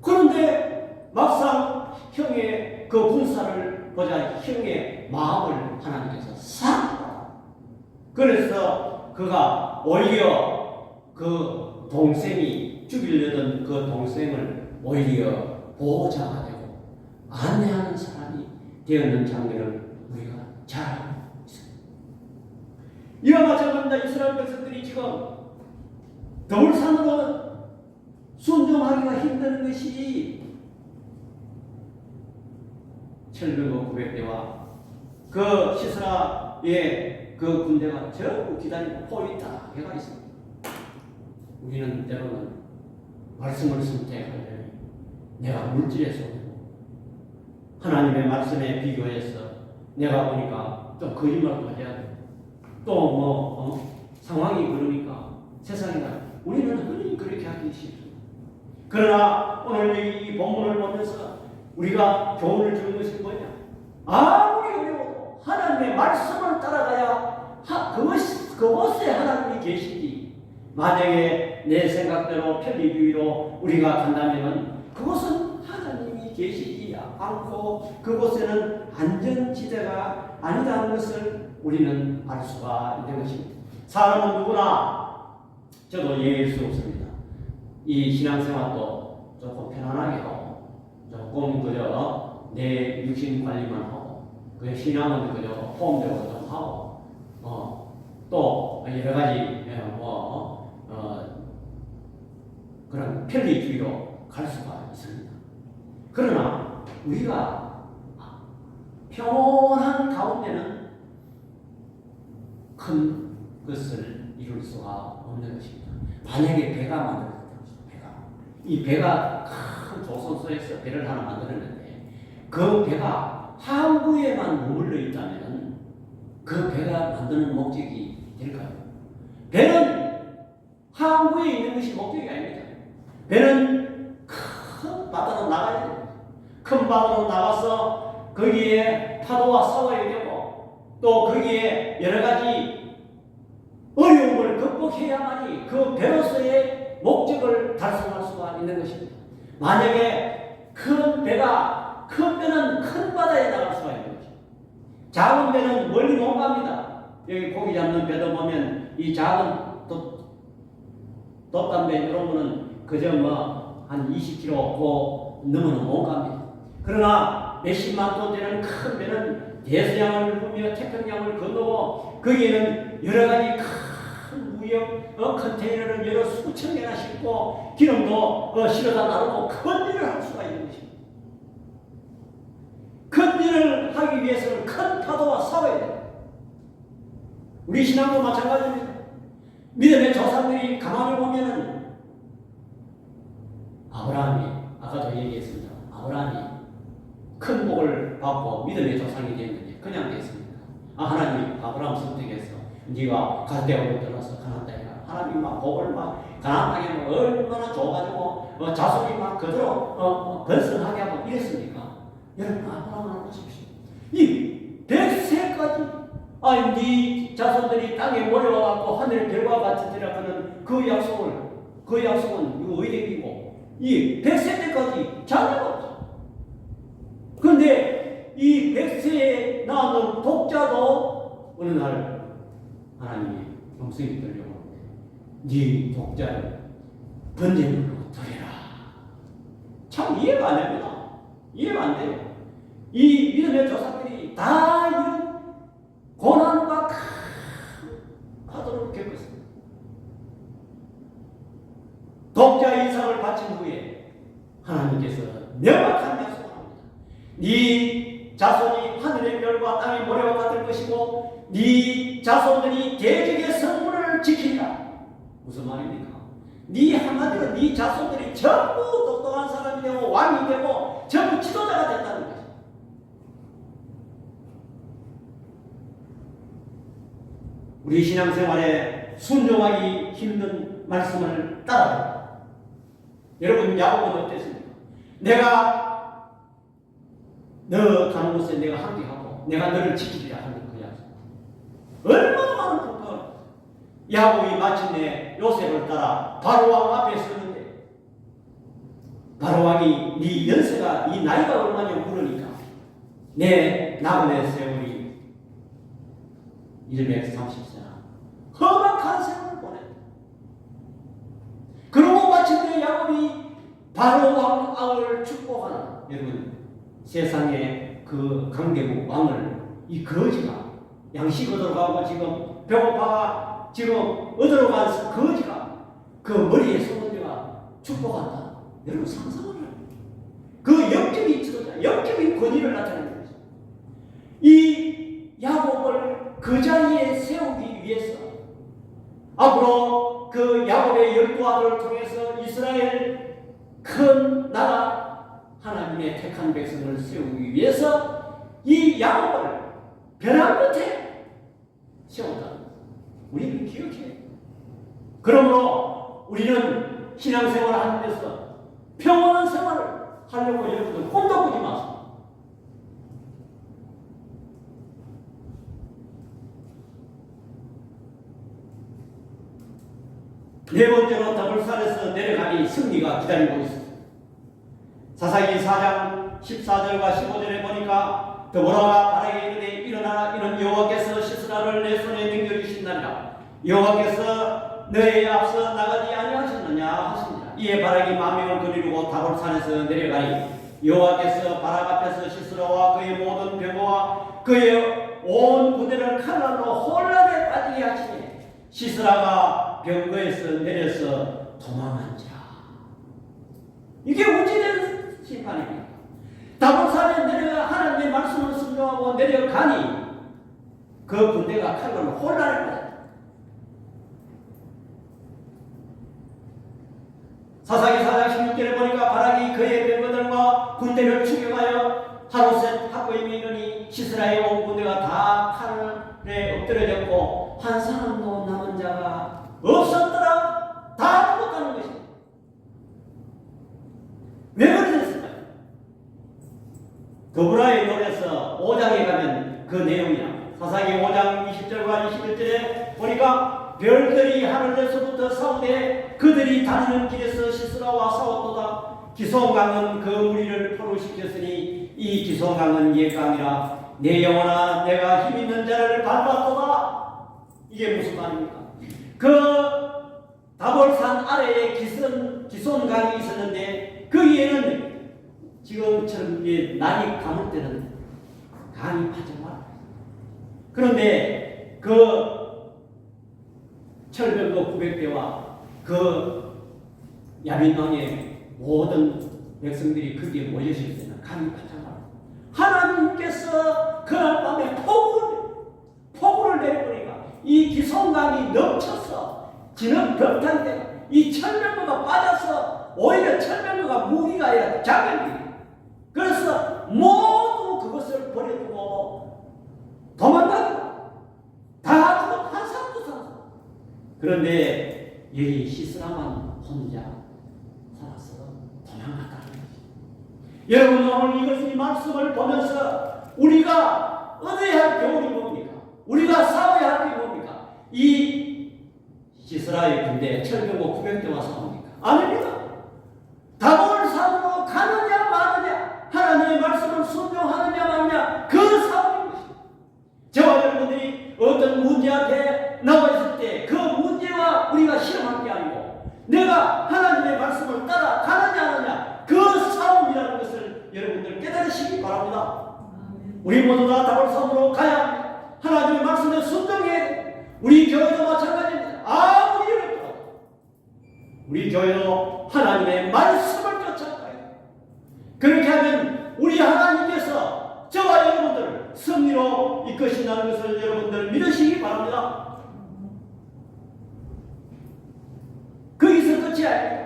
그런데 막상 형의 그 군사를 보자 형의 마음을 하나님께서 싹. 그래서 그가 오히려 그 동생이 죽이려던 그 동생을 오히려 보호자가 되고 안내하는 사람이 되었는 장면을 우리가 잘 알고 있습니다. 이와 마찬가지입니다. 이스라엘 백성들이 지금 더블산으로 순종하기가 힘든 것이 700억 900대와 그 시스라의 그 군대가 전부 기다리고 포위다 해가 있습니다. 우리는 때로는 말씀을 선택하려니 내가 물질에 쏘고 하나님의 말씀에 비교해서 내가 보니까 좀 거짓말도 해야 돼. 또 상황이 그러니까 세상이나 우리는 흔히 그렇게 하기 쉽습니다. 그러나 오늘 이 본문을 보면서 우리가 교훈을 주는 것이 뭐냐? 아무리 어려워도 하나님의 말씀을 따라가야 그곳에 하나님이 계시지. 만약에 내 생각대로 편리주의로 우리가 간다면 그곳은 하나님이 계시지 않고 그곳에는 안전지대가 아니다는 것을 우리는 알 수가 있는 것입니다. 사람은 누구나 저도 예외일 수 없습니다. 이 신앙생활도 조금 편안하게 하고 조금 그저 내 육신 관리만 하고 그 신앙은 그저 호흡대로 좀 하고 또 여러 가지 그런 편리주의로 갈 수가 있습니다. 그러나 우리가 평온한 가운데는 큰 것을 이룰 수가 없는 것입니다. 만약에 배가 만들어졌다. 이 배가 큰 조선소에서 배를 하나 만들었는데 그 배가 항구에만 머물러 있다면 그 배가 만드는 목적이 될까요? 배는 항구에 있는 것이 목적이 아닙니다. 배는 큰 바다로 나가야 됩니다. 큰 바다로 나가서 거기에 파도와 싸워야 되고 또 거기에 여러 가지 어려움을 극복해야만이 그 배로서의 목적을 달성할 수가 있는 것입니다. 만약에 큰 배는 큰 바다에 나갈 수가 있는 것입니다. 작은 배는 멀리 못 갑니다. 여기 고기 잡는 배도 보면 이 작은 돛담배 이런 거는 그저 한 20km 넘어는 못 갑니다. 그러나 몇십만 톤 되는 큰 배는 대서양을 누비며 태평양을 건너고 거기에는 여러 가지 큰 무역 컨테이너를 여러 수천 개나 싣고 기름도 실어다 나르고 큰 일을 할 수가 있는 것입니다. 큰 일을 하기 위해서는 큰 파도와 싸워야 돼요. 우리 신앙도 마찬가지입니다. 믿음의 조상들이 가만히 보면은 아브라함이 아까도 얘기했습니다. 아브라함이 큰 복을 받고 믿음의 조상이 됐는데 그냥 됐습니다. 하나님이 아브라함 선택해서 네가 갈대아로 떠나서 가나안 땅에 가. 하나님이 막 복을 막 가나안 땅에 얼마나 좋아가지고 자손이 막 그대로 번성하게 하고 이랬습니까? 여러분 아브라함을 보십시오. 이 100세까지 네 자손들이 땅에 모여와갖고 하늘 별과 같은 데라 하는 그 약속은 이거 의대이고 이 100세 때까지 자녀가 없어. 그런데 이 100세에 낳은 독자도 어느 날 하나님이 영성이 들려고 네 독자를 번제물로 드리라. 참 이해가 안 됩니다. 이해가 안 돼요. 이 믿음의 조상들이 다 이런 고난과 큰 파도를 겪었습니다. 독자 이삭을 바친 후에 하나님께서 명확한 약속을 합니다. 네 자손이 하늘의 별과 땅의 모래와 같을 것이고 네 자손들이 대적의 성문을 지키리라. 무슨 말입니까? 네 한마디로 네 자손들이 전부 똑똑한 사람이 되고 왕이 되고 전부 지도자가 된다는 거죠. 우리 신앙생활에 순종하기 힘든 말씀을 따라합니다. 여러분 야곱은 어땠습니까? 내가 너 가는 곳에 내가 함께하고 내가 너를 지키리라 하는 그 약속. 얼마나 많은 폭풍을 야곱이 마침내 요셉을 따라 바로왕 앞에 섰는데 바로왕이 네 연세가 네 나이가 얼마냐 물으니까 내 나그네 세월이 130세나 험악한 세월을 보냈다. 그러고 마침내 야곱이 바로왕을 축복하는 여러분 세상에 그 강대국 왕을 이 거지가 양식 얻으러 가고 지금 배고파가 지금 얻으러 간 거지가 그 머리에 손을 축복한다. 여러분 상상을 해요. 그 영적인 지도자, 영적인 권위를 나타내는 거죠. 이 야곱을 그 자리에 세우기 위해서 앞으로 그 야곱의 12아들을 통해서 이스라엘 큰 나라 하나님의 택한 백성을 세우기 위해서 이 야곱을 벼랑 끝에 세웠다. 우리는 기억해요. 그러므로 우리는 신앙생활을 하는 데서 평온한 생활을 하려고 여러분들 꿈도 꾸지 마세요. 네 번째로 더블산에서 내려가니 승리가 기다리고 있습니다. 사사기 4장 14절과 15절에 보니까 더보라가 바라게 이르되 일어나라 이는 여호와께서 시스라를 내 손에 넘겨주신다니라. 여호와께서 너의 앞서 나가지 아니하셨느냐 하십니다. 이에 바락이 만명을 거리르고 다볼산에서 내려가니 여호와께서 바락 앞에서 시스라와 그의 모든 병거와 그의 온 부대를 칼날로 혼란에 빠지게 하시니 시스라가 병거에서 내려서 도망한 자. 이게 어찌된 심판입니까? 다볼산에 내려가 하나님의 말씀을 순종하고 내려가니 그 군대가 칼날로 혼란에 빠졌다. 사사기 4장 16절에 보니까 바락이 그의 병거들과 군대를 추격하여 하루셋 하고임에 이르니 시스라의 온 군대가 다 칼에 엎드려졌고 한 사람도 남은 자가 없었더라. 다 죽었다는 것입니다. 왜 그렇게 됐을까요? 더브라의 노래에서 5장에 가면 그 내용이야. 사사기 5장 20절과 21절에 보니까 별들이 하늘에서부터 싸우되 그들이 다니는 길에서 시스라와 싸웠도다. 기송강은 그 무리를 포로시켰으니 이 기송강은 옛강이라 내 영혼아 내가 힘있는 자를 밟았도다. 이게 무슨 말입니까? 그 다볼산 아래에 기손강이 있었는데 그 위에는 지금처럼 날이 감을 때는 강이 파져와. 그런데 그 철병거 900대와 그 야빈왕의 모든 백성들이 거기에 모여있을 때는 강이 파져와. 하나님께서 그날 밤에 폭우를 내려보니까 이 기손강이 넘쳐서 지는 벽탄대가 이 철병거가 빠져서 오히려 철병거가 무기가 아니라 자격이. 그래서 모두 그것을 버려두고 도망가고 다 죽어 한 사람도 살았어. 그런데 여기 시스라만 혼자 살아서 도망갔다는 거지. 여러분 오늘 이것이 말씀을 보면서 우리가 얻어야 할 교훈이 뭡니까? 우리가 싸워야 할 게 뭡니까? 이 시스라의 군대 철병거 900대와 싸웁니까? 아닙니다. 다볼산으로 가느냐 마느냐 하나님의 말씀을 순종하느냐 마느냐 그 싸움인 것입니다. 나와 있을 때 그 문제와 우리가 실험할 게 아니고 내가 하나님의 말씀을 따라가느냐 안 하느냐 그 싸움이라는 것을 여러분들 깨달으시기 바랍니다. 우리 모두 다 답을 섬으로 가야 합니다. 하나님의 말씀에 순종해야 돼. 우리 교회도 마찬가지입니다. 아무리 어렵더라도 우리 교회도 하나님의 말씀을 쫓아가야 돼. 그렇게 하면 우리 하나님께서 저와 여러분들을 승리로 이끄신다는 것을 여러분들 믿으시기 바랍니다. 거기서 끝이 아니에요.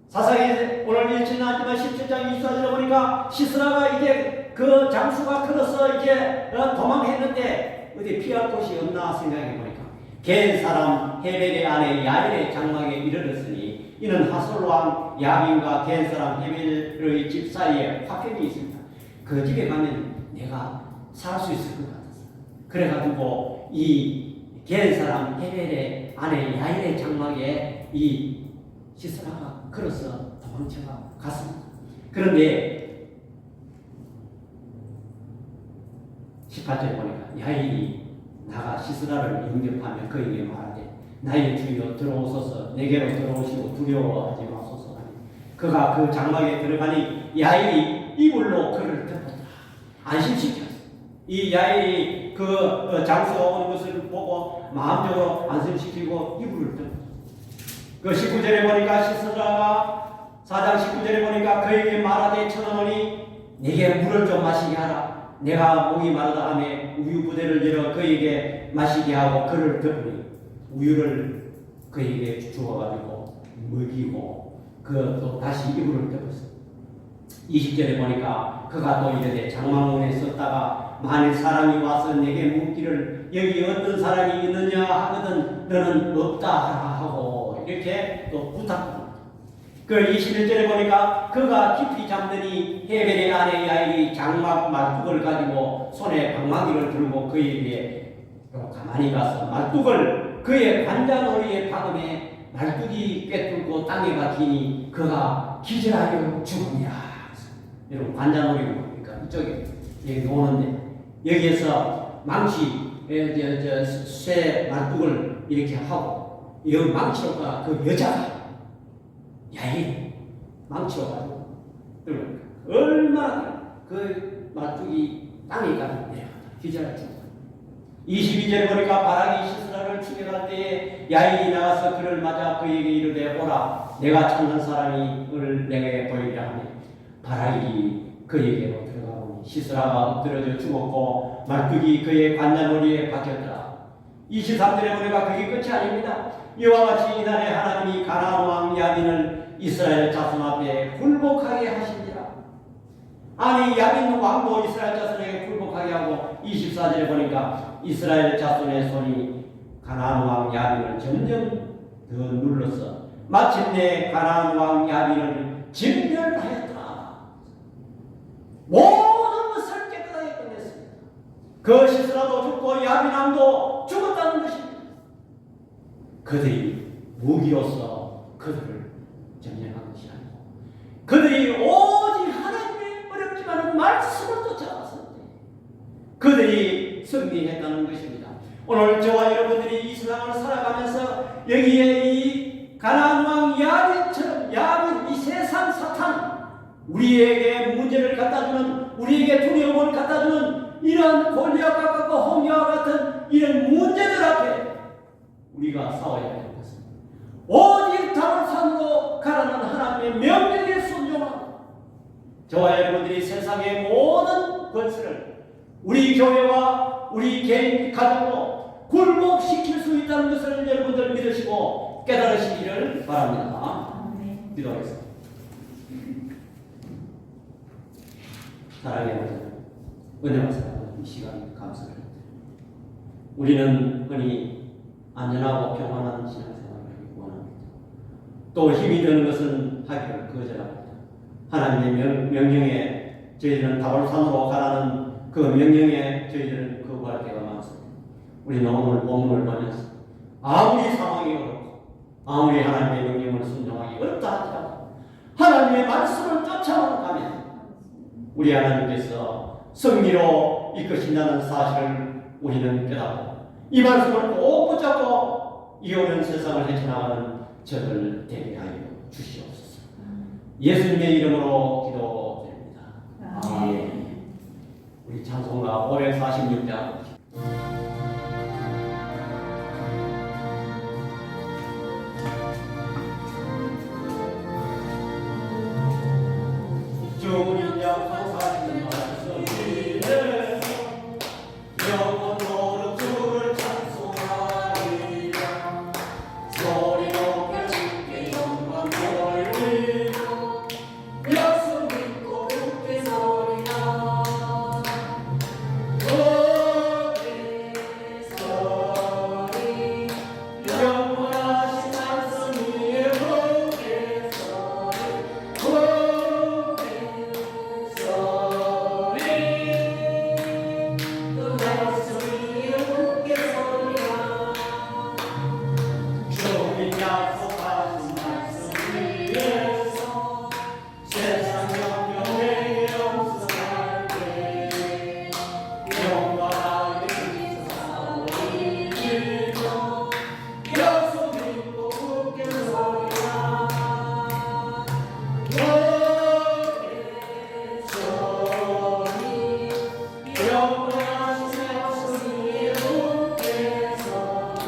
사사기 오늘 읽지는 않지만 17장 24절에 보니까 시스라가 이제 그 장수가 끌어서 이제 도망했는데 어디 피할 곳이 없나 생각해 보니까 겐 사람 헤벨의 아내 야엘의 장막에 이르렀으니 이는 하솔 왕 야빈과 겐 사람 헤벨의 집 사이에 화평이 있습니다. 그 집에 가면 내가 살 수 있을 것 같았어. 그래가지고 이 겐 사람 헤벨의 아내 야엘의 장막에 이 시스라가 걸어서 도망쳐가 갔습니다. 그런데 18절에 보니까 야일이 나가 시스라를 영접하며 그에게 말하되 나의 주여 들어오소서 내게로 들어오시고 두려워하지 마소서 하니 그가 그 장막에 들어가니 야일이 이불로 그를 덮었더라. 안심시켰어. 이 야일이 그 장수가 오는 것을 보고 마음적으로 안심시키고 이불을 덮었어. 그 19절에 보니까 시스라가 4장 19절에 보니까 그에게 말하되 청하노니 내게 물을 좀 마시게 하라. 내가 목이 마르다 하며 우유 부대를 열어 그에게 마시게 하고 그를 덮으니 우유를 그에게 주어가지고 먹이고 그 또 다시 이불을 덮었어. 20절에 보니까 그가 또 이르되 장막문에 섰다가 만일 사람이 와서 내게 묻기를 여기 어떤 사람이 있느냐 하거든 너는 없다 하라 하고 이렇게 또 부탁합니다. 그 21절에 보니까 그가 깊이 잠드니 헤벨의 아내 야일이 장막 말뚝을 가지고 손에 방망이를 들고 그에게 가만히 가서 말뚝을 그의 관자놀이에 박음에 말뚝이 꿰뚫고 땅에 박히니 그가 기절하여 죽으니라. 여러분 관자놀이 뭡니까? 이쪽에 여기 오는데 여기에서 망치 쇠 말뚝을 이렇게 하고 이 망치로가 그 여자가 야일이 망치로 가지고 얼마나 그 말뚝이 땅에 가지고 내려가다 기절할 줄. 22절에 보니까 바락이 시스라를 죽여갈 때에 야일이 나가서 그를 맞아 그에게 이르되 오라 내가 찾는 사람이 내게 보이려 하니 바락이 그에게로 들어가보니 시스라가 엎드려져 죽었고 말뚝이 그의 관자놀이에 박혔더라. 23절에 보니까 그게 끝이 아닙니다. 이와 같이 이날에 하나님이 가나안 왕 야빈을 이스라엘 자손 앞에 굴복하게 하시니라. 아니 야빈 왕도 이스라엘 자손에게 굴복하게 하고 24절에 보니까 이스라엘 자손의 손이 가나안 왕 야빈을 점점 더 눌러서 마침내 가나안 왕 야빈을 진멸하였더라. 모든 것을 깨끗하게 끝냈습니다. 그 시스라도 죽고 야빈 왕도 죽었다는 것입니다. 그들이 무기로서 그들을 점령한 것이 아니고 그들이 오직 하나님의 어렵지만 말씀을 쫓아갔을 때 그들이 승리했다는 것입니다. 오늘 저와 여러분들이 이 세상을 살아가면서 여기에 이 가나안 왕 야빈처럼 야빈 이 세상 사탄 우리에게 문제를 갖다주는 우리에게 두려움을 갖다주는 이런 골리앗과 같고 홍해와 같은 이런 문제들 앞에 우리가 싸워야 할 것은 오직 다볼산으로 가라는 하나님의 명령에 순종하고 저와 여러분들이 세상의 모든 것을 우리 교회와 우리 개인 가정으로 굴복시킬 수 있다는 것을 여러분들 믿으시고 깨달으시기를 바랍니다. 기도하겠습니다. 사랑의 하나님, 은혜와 사랑하는 이 시간 감사드립니다. 우리는 흔히 안전하고 평안한 신앙생활을 하기 원합니다. 또 힘이 드는 것은 하기를 거절합니다. 하나님의 명령에 저희들은 다볼산으로 가라는 그 명령에 저희들은 거부할 때가 많습니다. 우리는 오늘 본문을 보면서 아무리 상황이 어렵고 아무리 하나님의 명령을 순종하기 어렵다 하더라도 하나님의 말씀을 쫓아가면 우리 하나님께서 승리로 이끄신다는 사실을 우리는 깨닫고 이 말씀을 꼭 붙잡고 이 어려운 세상을 헤쳐나가는 저를 되게 하여 주시옵소서. 예수님의 이름으로 기도드립니다. 우리 찬송가 546장 주님 약속하신 말씀 위에서 영원토록 주를 찬송하리라. 소리 높여 주께 영광 돌리고 약속 믿고 굳게 서리라. 굳게 서리 영원하신 말씀 위에 굳게 서리 약속하신 말씀 위에서 세상 영영에 영생할 때 영원하게 있어서 이기고 약속 믿고 굳게 서리라. 굳게 서리 영원하신 말씀 위에 굳게 서리.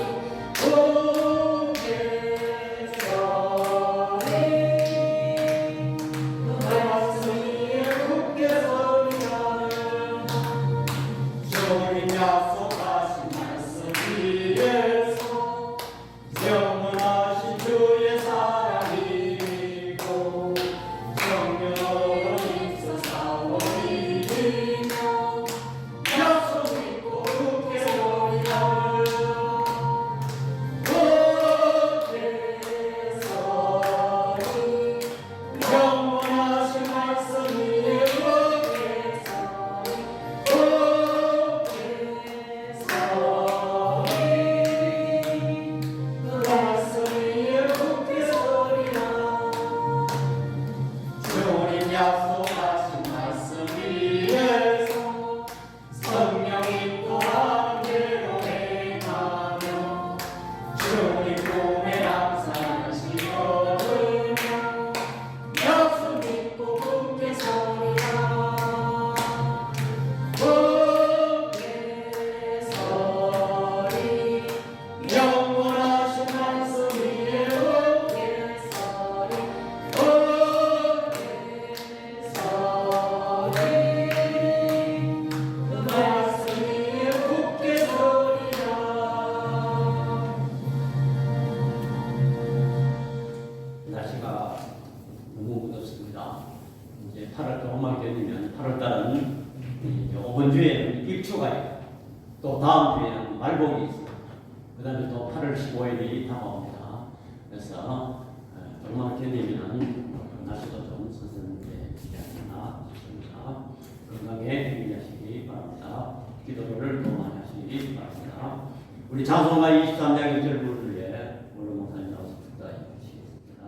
약속하신 말씀 위에서 영원하신 주의 사랑이고 성령으로 있어 싸워 이기며 약속 믿고 굳게 서리라. 굳게 서리 영원하신 말씀 위에 굳게 서리. 약속하신 말씀 위에서 성령이 또 함께로 행하며 주님 꿈에 항상 지어들며 약속 믿고 굳게 서리라. 굳게 서리 영원하신 말씀 위에 굳게 서리. 날씨가 너무 무덥습니다. 이제 8월 조금만 되면 8월달은 5번 주에는 입추가 있고 또 다음 주에는 말복이 있습니다. 그 다음에 또 8월 15일이 다가옵니다. 그래서 조금만 견디면 날씨도 좀 선선하게 하시나 싶습니다. 건강에 유의하시기 바랍니다. 기도를 또 많이 하시기 바랍니다. 우리 찬송가 23장 1절 부를 위해 오늘 목사님 나와서 기도해 주시겠습니다.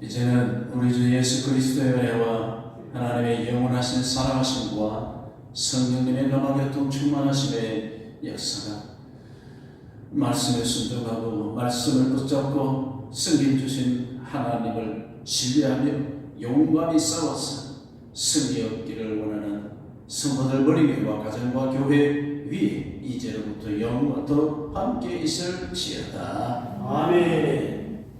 이제는 우리 주 예수 그리스도의 은혜와 하나님의 영원하신 사랑하심과 성령님의 넘어교통 충만하심의 역사가 말씀에 순종하고 말씀을 붙잡고 승리 주신 하나님을 신뢰하며 용감히 싸워서 승리 얻기를 원하는 성도들 머리위와 가정과 교회 위에 이제로부터 영원토록 함께 있을지어다. 아멘.